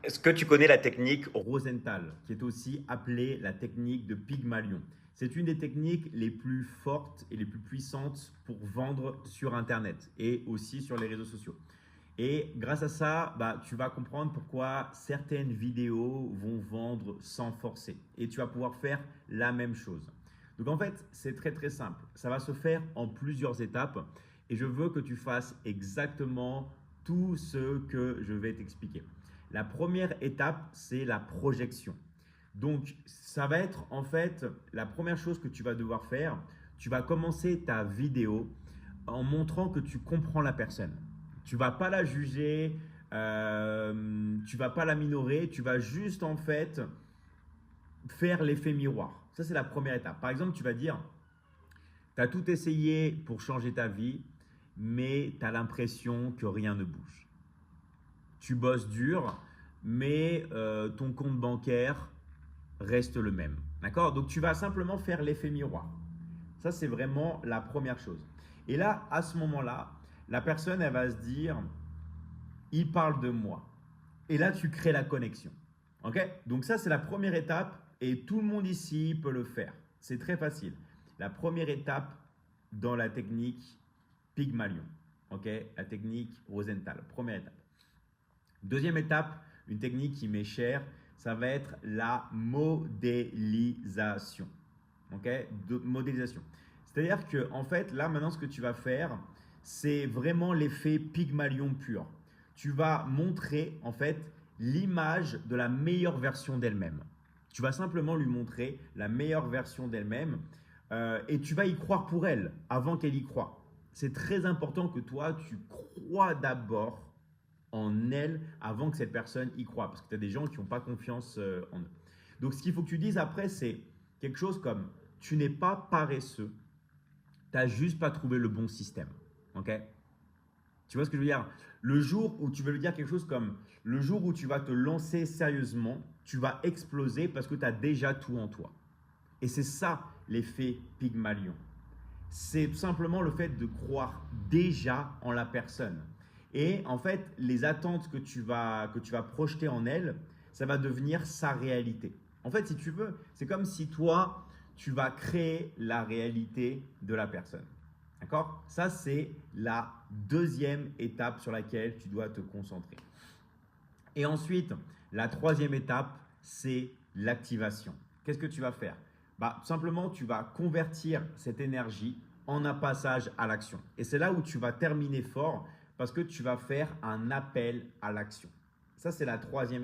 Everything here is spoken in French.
Est-ce que tu connais la technique Rosenthal, qui est aussi appelée la technique de Pygmalion? C'est une des techniques les plus fortes et les plus puissantes pour vendre sur Internet et aussi sur les réseaux sociaux. Et grâce à ça, tu vas comprendre pourquoi certaines vidéos vont vendre sans forcer. Et tu vas pouvoir faire la même chose. Donc en fait, c'est très très simple. Ça va se faire en plusieurs étapes. Et je veux que tu fasses exactement tout ce que je vais t'expliquer. La première étape, c'est la projection. Donc, ça va être en fait la première chose que tu vas devoir faire. Tu vas commencer ta vidéo en montrant que tu comprends la personne. Tu vas pas la juger, tu vas pas la minorer, tu vas juste en fait faire l'effet miroir. Ça, c'est la première étape. Par exemple, tu vas dire, tu as tout essayé pour changer ta vie, mais tu as l'impression que rien ne bouge. Tu bosses dur, mais ton compte bancaire reste le même. D'accord? Donc tu vas simplement faire l'effet miroir. Ça, c'est vraiment la première chose. Et là, à ce moment-là, la personne, elle va se dire, il parle de moi. Et là, tu crées la connexion. Ok? Donc ça, c'est la première étape et tout le monde ici peut le faire. C'est très facile. La première étape dans la technique Pygmalion. Ok? La technique Rosenthal. Première étape. Deuxième étape, une technique qui m'est chère, ça va être la modélisation. Ok? Modélisation. C'est-à-dire que, en fait, là, maintenant, ce que tu vas faire, c'est vraiment l'effet Pygmalion pur. Tu vas montrer, en fait, l'image de la meilleure version d'elle-même. Tu vas simplement lui montrer la meilleure version d'elle-même et tu vas y croire pour elle avant qu'elle y croie. C'est très important que toi, tu crois d'abord en elle avant que cette personne y croie. Parce que tu as des gens qui n'ont pas confiance en eux. Donc, ce qu'il faut que tu dises après, c'est quelque chose comme tu n'es pas paresseux, tu n'as juste pas trouvé le bon système. Ok? Tu vois ce que je veux dire? Le jour où tu veux lui dire quelque chose comme le jour où tu vas te lancer sérieusement, tu vas exploser parce que tu as déjà tout en toi. Et c'est ça l'effet Pygmalion. C'est tout simplement le fait de croire déjà en la personne. Et en fait, les attentes que tu vas projeter en elle, ça va devenir sa réalité. En fait, si tu veux, c'est comme si toi, tu vas créer la réalité de la personne. D'accord? Ça, c'est la deuxième étape sur laquelle tu dois te concentrer. Et ensuite, la troisième étape, c'est l'activation. Qu'est-ce que tu vas faire? Tout simplement, tu vas convertir cette énergie en un passage à l'action. Et c'est là où tu vas terminer fort parce que tu vas faire un appel à l'action. Ça, c'est la troisième